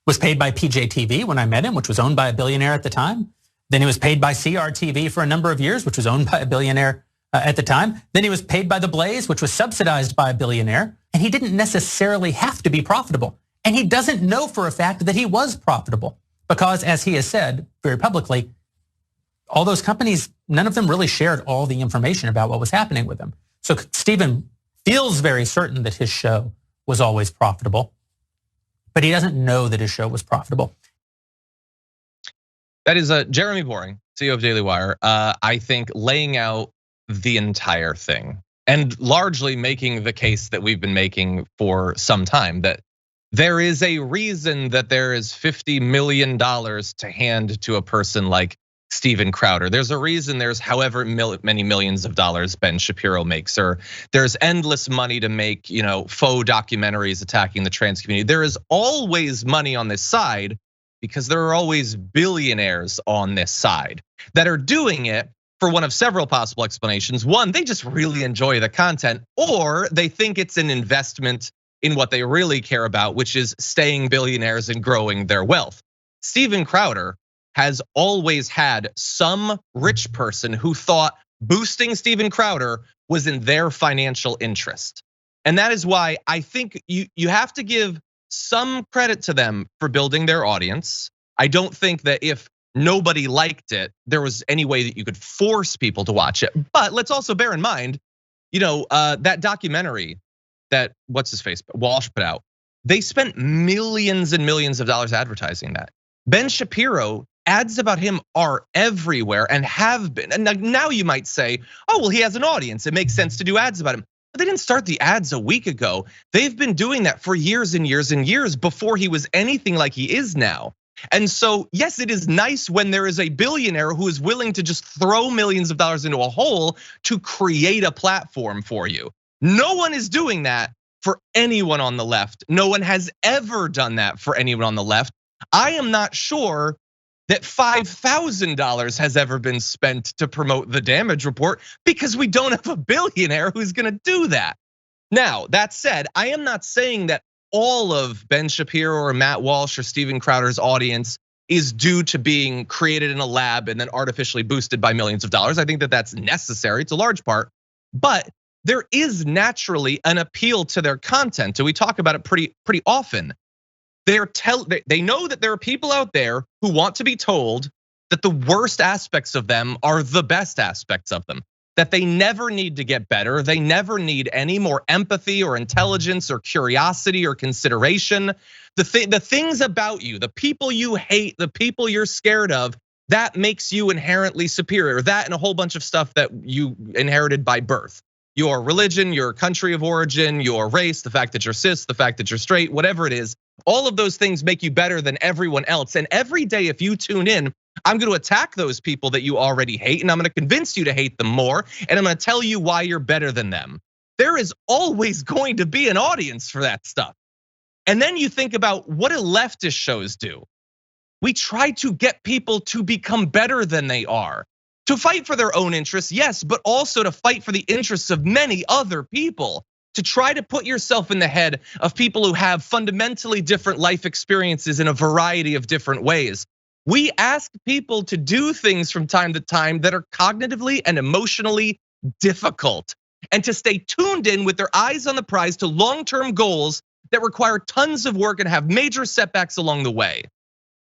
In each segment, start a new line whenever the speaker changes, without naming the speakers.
was paid by PJTV when I met him, which was owned by a billionaire at the time. Then he was paid by CRTV for a number of years, which was owned by a billionaire at the time. Then he was paid by The Blaze, which was subsidized by a billionaire. And he didn't necessarily have to be profitable. And he doesn't know for a fact that he was profitable because, as he has said very publicly, all those companies, none of them really shared all the information about what was happening with them. So Stephen feels very certain that his show was always profitable, but he doesn't know that his show was profitable.
That is Jeremy Boring, CEO of Daily Wire, I think laying out the entire thing and largely making the case that we've been making for some time, that there is a reason that there is $50 million to hand to a person like Steven Crowder. There's a reason there's however many millions of dollars Ben Shapiro makes, or there's endless money to make, faux documentaries attacking the trans community. There is always money on this side because there are always billionaires on this side that are doing it for one of several possible explanations. One, they just really enjoy the content, or they think it's an investment in what they really care about, which is staying billionaires and growing their wealth. Steven Crowder has always had some rich person who thought boosting Steven Crowder was in their financial interest. And that is why I think you have to give some credit to them for building their audience. I don't think that if nobody liked it, there was any way that you could force people to watch it. But let's also bear in mind, that documentary that what's his face Walsh put out, they spent millions and millions of dollars advertising that. Ben Shapiro, ads about him are everywhere and have been. And now you might say, oh, well, he has an audience. It makes sense to do ads about him. But they didn't start the ads a week ago. They've been doing that for years and years and years before he was anything like he is now. And so, yes, it is nice when there is a billionaire who is willing to just throw millions of dollars into a hole to create a platform for you. No one is doing that for anyone on the left. No one has ever done that for anyone on the left. I am not sure that $5,000 has ever been spent to promote the damage report because we don't have a billionaire who's gonna do that. Now, that said, I am not saying that all of Ben Shapiro or Matt Walsh or Steven Crowder's audience is due to being created in a lab and then artificially boosted by millions of dollars. I think that that's necessary, it's a large part, but there is naturally an appeal to their content, and we talk about it pretty often. They know that there are people out there who want to be told that the worst aspects of them are the best aspects of them, that they never need to get better. They never need any more empathy or intelligence or curiosity or consideration. The things about you, the people you hate, the people you're scared of, that makes you inherently superior. That and a whole bunch of stuff that you inherited by birth. Your religion, your country of origin, your race, the fact that you're cis, the fact that you're straight, whatever it is, all of those things make you better than everyone else. And every day, if you tune in, I'm gonna attack those people that you already hate, and I'm gonna convince you to hate them more, and I'm gonna tell you why you're better than them. There is always going to be an audience for that stuff. And then you think about what do leftist shows do? We try to get people to become better than they are. To fight for their own interests, yes, but also to fight for the interests of many other people. To try to put yourself in the head of people who have fundamentally different life experiences in a variety of different ways. We ask people to do things from time to time that are cognitively and emotionally difficult, and to stay tuned in with their eyes on the prize to long-term goals that require tons of work and have major setbacks along the way.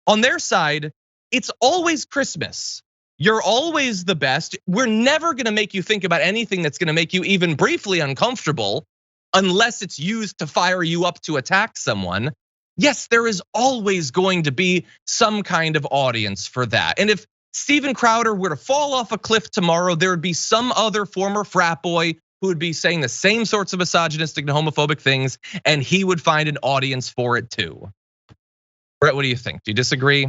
On their side, it's always Christmas. You're always the best. We're never gonna make you think about anything that's gonna make you even briefly uncomfortable unless it's used to fire you up to attack someone. Yes, there is always going to be some kind of audience for that. And if Steven Crowder were to fall off a cliff tomorrow, there would be some other former frat boy who would be saying the same sorts of misogynistic and homophobic things, and he would find an audience for it too. Brett, what do you think? Do you disagree?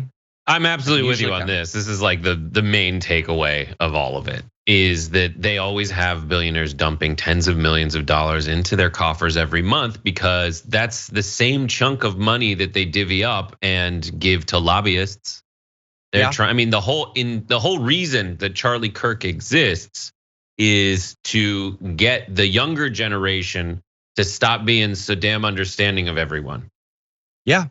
I'm absolutely with you on this. This is like the main takeaway of all of it, is that they always have billionaires dumping tens of millions of dollars into their coffers every month, because that's the same chunk of money that they divvy up and give to lobbyists. They're trying. I mean, the whole reason that Charlie Kirk exists is to get the younger generation to stop being so damn understanding of everyone.
Yeah.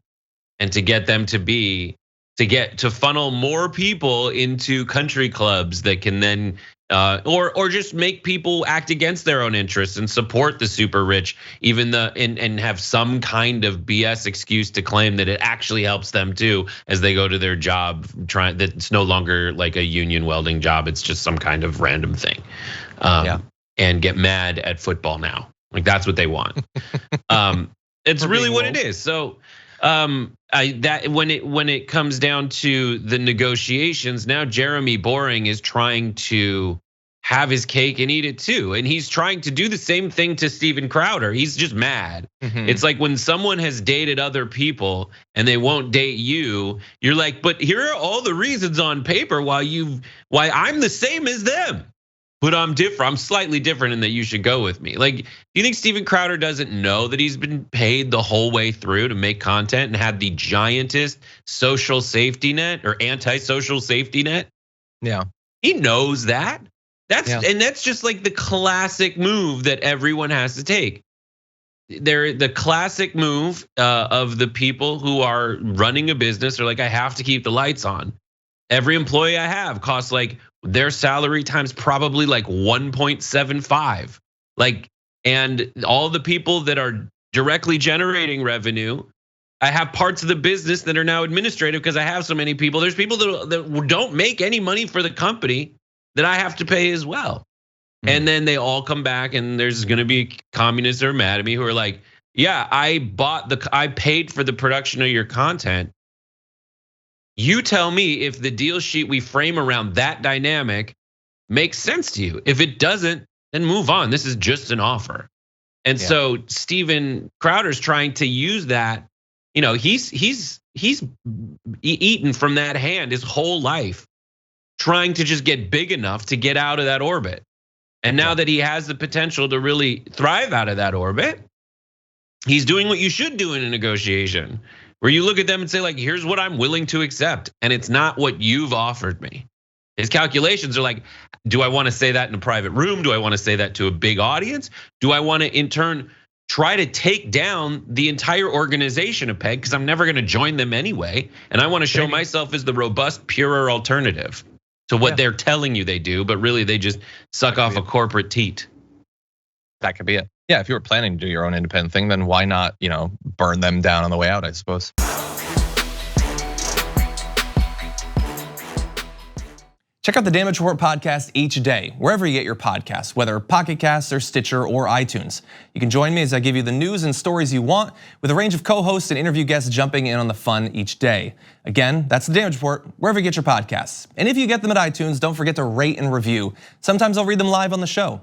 and to get them to funnel more people into country clubs that can then or just make people act against their own interests and support the super rich, and have some kind of BS excuse to claim that it actually helps them too as they go to their job, that it's no longer like a union welding job, it's just some kind of random thing. And get mad at football now. Like that's what they want. It's really what it is. So that when it comes down to the negotiations, now Jeremy Boring is trying to have his cake and eat it too, and he's trying to do the same thing to Steven Crowder. He's just mad. It's like when someone has dated other people and they won't date you, you're like, but here are all the reasons on paper why I'm the same as them. But I'm different. I'm slightly different in that you should go with me. Like, do you think Steven Crowder doesn't know that he's been paid the whole way through to make content and had the giantest social safety net or anti-social safety net?
Yeah,
he knows that. And that's just like the classic move that everyone has to take. They're the classic move of the people who are running a business. They're like, I have to keep the lights on. Every employee I have costs like their salary times probably like 1.75. Like, and all the people that are directly generating revenue, I have parts of the business that are now administrative because I have so many people. There's people that don't make any money for the company that I have to pay as well. And then they all come back, and there's gonna be communists who are mad at me who are like, yeah, I paid for the production of your content. You tell me if the deal sheet we frame around that dynamic makes sense to you. If it doesn't, then move on. This is just an offer. And so Steven Crowder's trying to use that. You know, he's eaten from that hand his whole life, trying to just get big enough to get out of that orbit. And now that he has the potential to really thrive out of that orbit, he's doing what you should do in a negotiation, where you look at them and say, like, here's what I'm willing to accept, and it's not what you've offered me. His calculations are like, do I want to say that in a private room? Do I want to say that to a big audience? Do I want to, in turn, try to take down the entire organization a peg, because I'm never going to join them anyway, and I want to show myself as the robust, purer alternative to what they're telling you they do, but really they just suck off a corporate teat.
That could be it. Yeah, if you were planning to do your own independent thing, then why not, burn them down on the way out, I suppose.
Check out the Damage Report podcast each day, wherever you get your podcasts, whether Pocket Casts or Stitcher or iTunes. You can join me as I give you the news and stories you want, with a range of co-hosts and interview guests jumping in on the fun each day. Again, that's the Damage Report, wherever you get your podcasts. And if you get them at iTunes, don't forget to rate and review. Sometimes I'll read them live on the show.